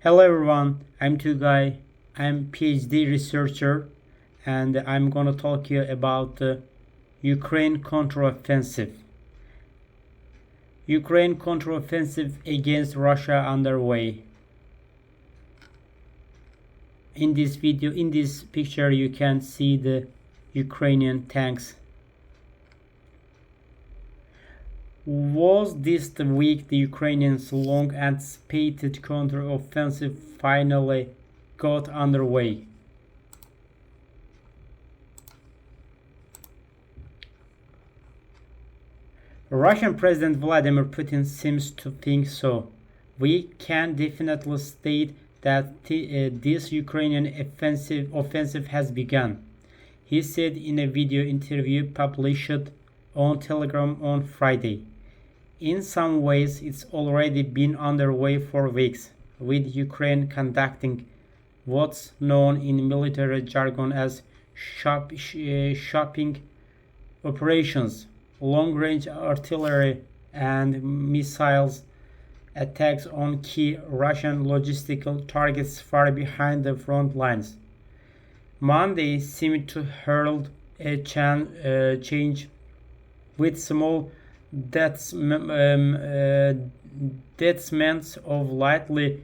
Hello everyone, I'm Tugay. I'm PhD researcher and I'm gonna talk to you about the Ukraine counteroffensive. Ukraine counteroffensive against Russia underway. In this picture, you can see the Ukrainian tanks. Was this the week the Ukrainians' long-anticipated counteroffensive finally got underway? Russian President Vladimir Putin seems to think so. We can definitely state that this Ukrainian offensive has begun, he said in a video interview published on Telegram on Friday. In some ways, it's already been underway for weeks, with Ukraine conducting what's known in military jargon as shopping operations, long-range artillery and missiles attacks on key Russian logistical targets far behind the front lines. Monday seemed to herald a change, with small detachments of lightly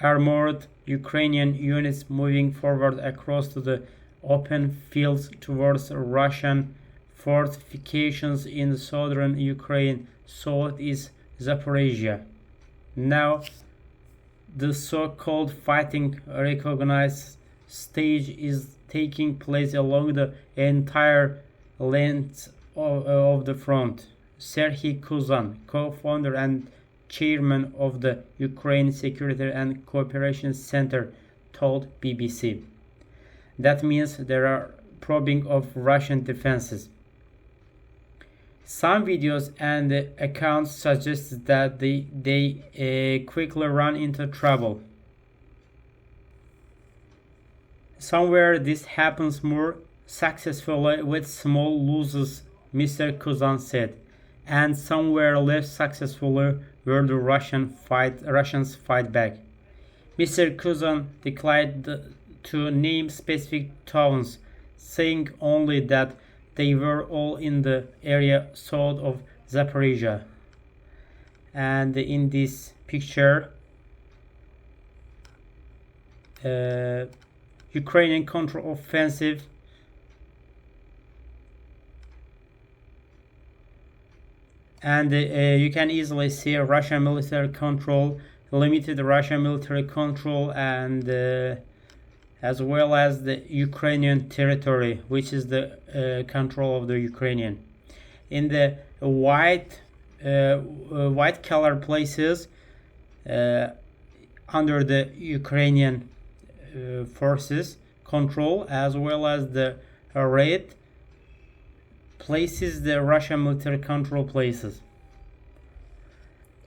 armored Ukrainian units moving forward across the open fields towards Russian fortifications in southern Ukraine, southeast Zaporizhia. Now, the so-called fighting recognized stage is taking place along the entire length of the front. Serhiy Kuzan, co-founder and chairman of the Ukraine Security and Cooperation Center, told BBC. That means there are probing of Russian defenses. Some videos and accounts suggest that they quickly run into trouble. Somewhere this happens more successfully with small losses, Mr. Kuzan said, and somewhere less successfully where the Russians fight back. Mr. Kuzan declined to name specific towns, saying only that they were all in the area south of Zaporizhia. And in this picture, Ukrainian counteroffensive and you can easily see Russian military control, limited Russian military control, and as well as the Ukrainian territory, which is the control of the Ukrainian. In the white color places under the Ukrainian forces control, as well as the red places the Russian military control places.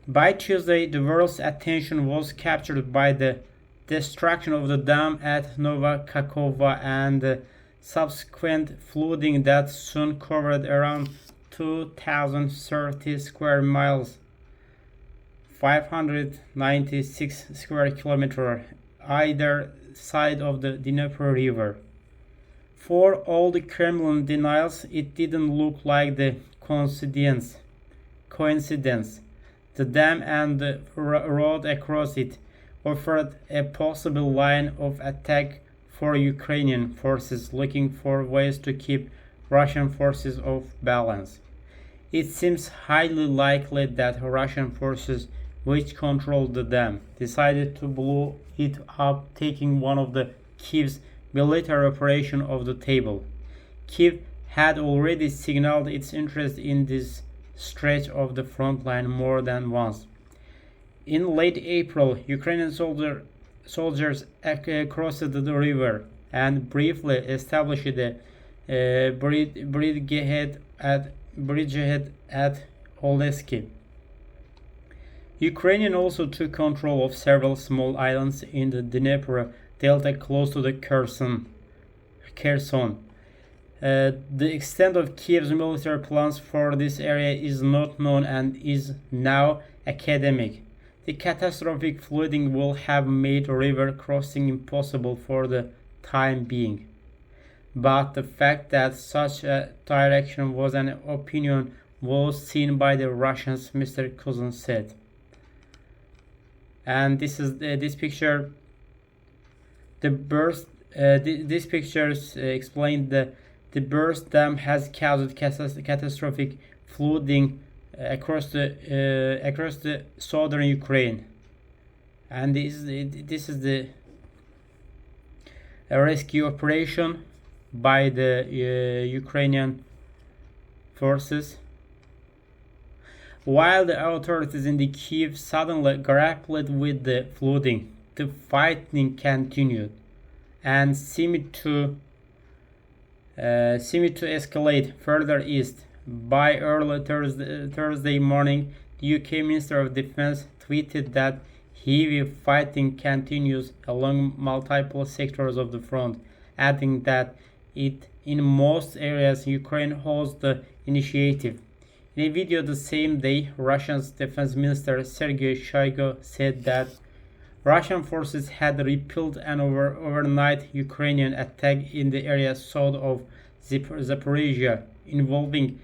By Tuesday, the world's attention was captured by the destruction of the dam at Nova Kakhovka and the subsequent flooding that soon covered around 2,030 square miles, 596 square kilometers, either side of the Dnieper River. For all the Kremlin denials, it didn't look like the coincidence. The dam and the road across it offered a possible line of attack for Ukrainian forces looking for ways to keep Russian forces off balance. It seems highly likely that Russian forces, which controlled the dam, decided to blow it up, taking one of the Kiev's military operation off the table. Kiev had already signaled its interest in this stretch of the front line more than once. In late April, Ukrainian soldiers crossed the river and briefly established a bridgehead at Oleski. Ukrainian also took control of several small islands in the Dnieper Delta close to the Kherson. The extent of Kiev's military plans for this area is not known and is now academic. The catastrophic flooding will have made river crossing impossible for the time being. But the fact that such a direction was an opinion was seen by the Russians, Mr. Kuzin said. And this is this picture. The burst. These pictures explain the burst dam has caused catastrophic flooding across the southern Ukraine, and this is the a rescue operation by the Ukrainian forces. While the authorities in the Kiev suddenly grappled with the flooding, the fighting continued and seemed to escalate further east. By early Thursday morning, the UK Minister of Defense tweeted that heavy fighting continues along multiple sectors of the front, adding that in most areas Ukraine holds the initiative. In a video the same day, Russia's Defense Minister Sergei Shoigu said that Russian forces had repelled an overnight Ukrainian attack in the area south of Zaporizhia, involving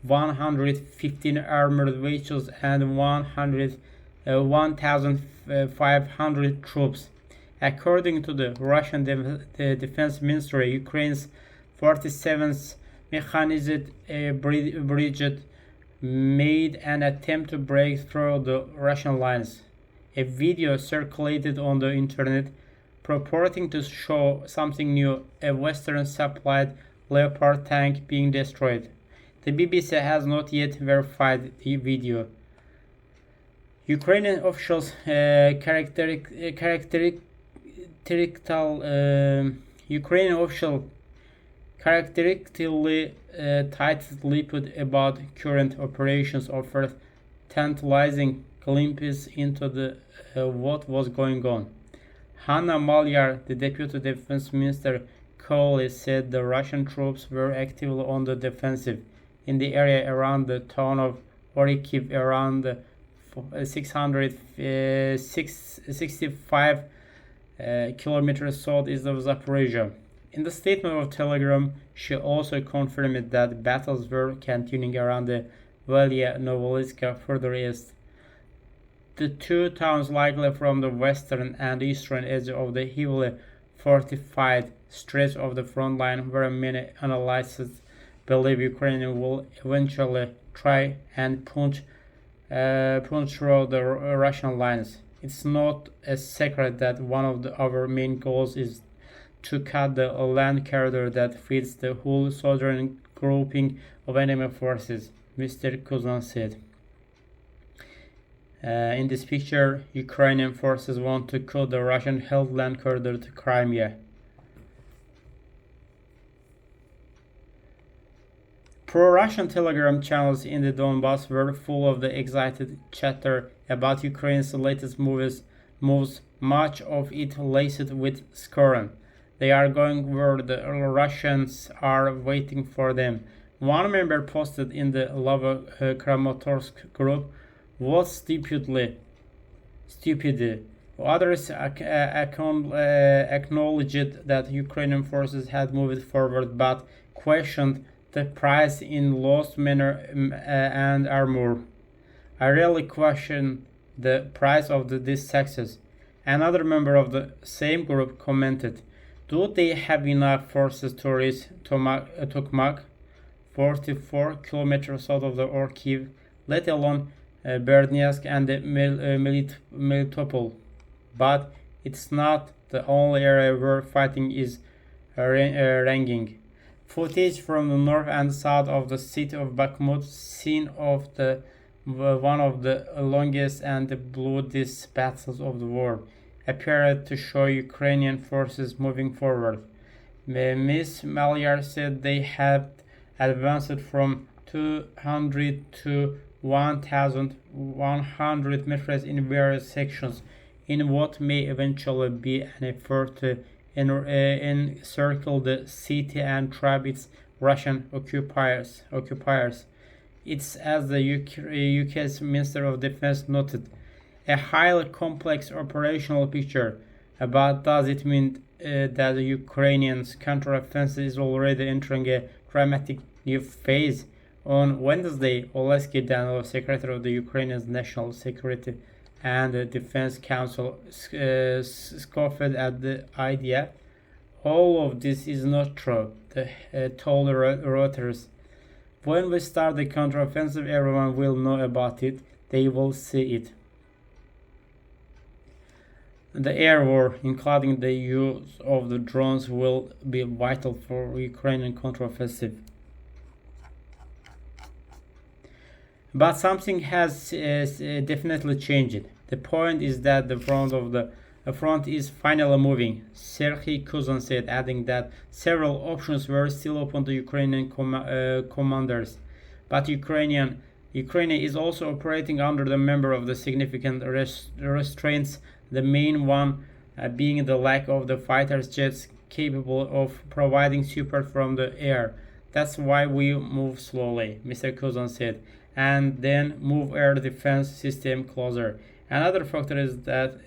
115 armored vehicles and 1,500 troops. According to the Russian Defense Ministry, Ukraine's 47th Mechanized Brigade made an attempt to break through the Russian lines. A video circulated on the internet purporting to show something new, a Western supplied Leopard tank being destroyed. The BBC has not yet verified the video. Ukrainian officials characteristically tight-lipped about current operations, offered tantalizing glimpses into what was going on. Hanna Malyar, the deputy defense minister, coolly said the Russian troops were actively on the defensive in the area around the town of Orikhiv, around 665 kilometers southeast of Zaporizhia. In the statement of Telegram, she also confirmed that battles were continuing around the Velia Novolyska further east. The two towns likely from the western and eastern edge of the heavily fortified stretch of the front line, where many analysts believe Ukraine will eventually try and punch through the Russian lines. It's not a secret that one of our main goals is to cut the land corridor that feeds the whole southern grouping of enemy forces, Mr. Kuzan said. In this picture, Ukrainian forces want to cut the Russian-held land corridor to Crimea. Pro-Russian Telegram channels in the Donbass were full of the excited chatter about Ukraine's latest moves, much of it laced with scorn. They are going where the Russians are waiting for them. One member posted in the Lava Kramatorsk group, "What stupid." Others acknowledged that Ukrainian forces had moved forward, but questioned the price in lost men and armor. I really question the price of this success. Another member of the same group commented, "Do they have enough forces to reach Tokmak, 44 kilometers south of the Orkiv, let alone Berdyansk and Melitopol?" But it's not the only area where fighting is raging. Footage from the north and south of the city of Bakhmut, scene of one of the longest and the bloodiest battles of the war, appeared to show Ukrainian forces moving forward. Ms. Malyar said they had advanced from 200 to 1,100 meters in various sections in what may eventually be an effort to encircle the city and trap its Russian occupiers. It's as the UK's Minister of Defense noted, a highly complex operational picture. But does it mean that the Ukrainians' counteroffensive is already entering a dramatic new phase? On Wednesday, Oleksiy Danilov, Secretary of the Ukrainian National Security and Defense Council, scoffed at the idea. All of this is not true, told Reuters. When we start the counteroffensive, everyone will know about it. They will see it. The air war, including the use of the drones, will be vital for Ukrainian counteroffensive. But something has definitely changed. The point is that the front is finally moving, Serhiy Kuzan said, adding that several options were still open to Ukrainian commanders. But Ukraine is also operating under the member of the significant restraints, the main one being the lack of the fighter jets capable of providing support from the air. That's why we move slowly, Mr. Kuzan said, and then move air defense system closer. Another factor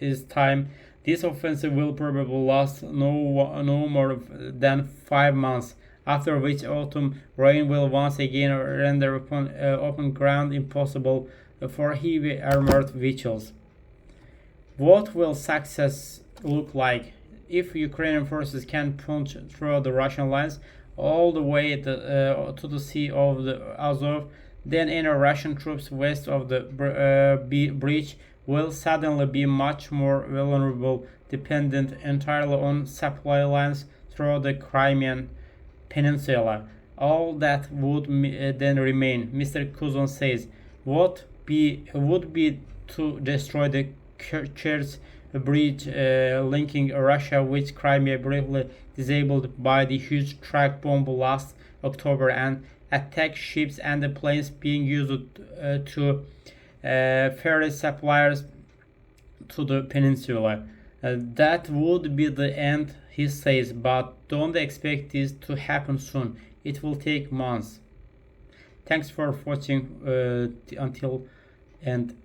is time. This offensive will probably last no more than 5 months, after which autumn rain will once again render open ground impossible for heavy armored vehicles. What will success look like? If Ukrainian forces can punch through the Russian lines all the way to the Sea of the Azov, then any Russian troops west of the breach will suddenly be much more vulnerable, dependent entirely on supply lines through the Crimean Peninsula. All that would then remain, Mr. Kuzon says, would be to destroy the Kerch bridge linking Russia with Crimea, briefly disabled by the huge truck bomb last October, and attack ships and the planes being used to ferry supplies to the peninsula. That would be the end, he says, but don't expect this to happen soon. It will take months. Thanks for watching until end.